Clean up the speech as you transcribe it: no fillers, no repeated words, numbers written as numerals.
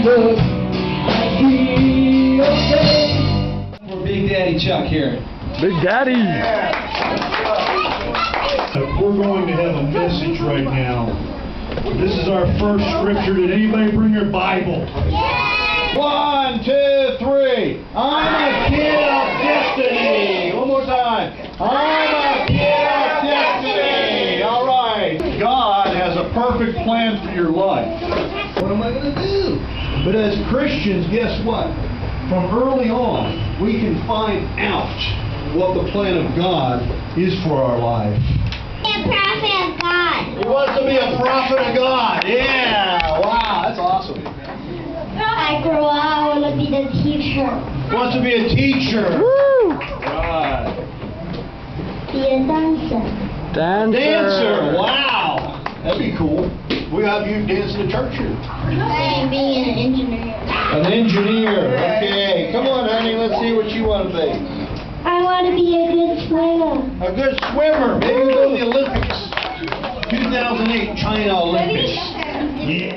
look, I'd be okay. For Big Daddy Chuck here. Big Daddy! We're going to have a message right now. This is our first scripture. Did anybody bring their Bible? 1, 2, 3. I'm a kid of destiny. One more time. I'm a kid of destiny. All right. God has a perfect plan for your life. What am I going to do? But as Christians, guess what? From early on, we can find out what the plan of God is for our life. Be a prophet of God. He wants to be a prophet of God. Yeah. Wow, that's awesome. I grow up, I want to be the teacher. Wants to be a teacher. Woo! Right. Be a dancer. Dancer. Wow. That'd be cool. We have you dance in the church here. And being an engineer. An engineer. Okay. Come on, honey. Let's see what you want to be. I want to be a good swimmer. A good swimmer. Maybe we'll go to the Olympics. 2008 China Olympics. Yeah.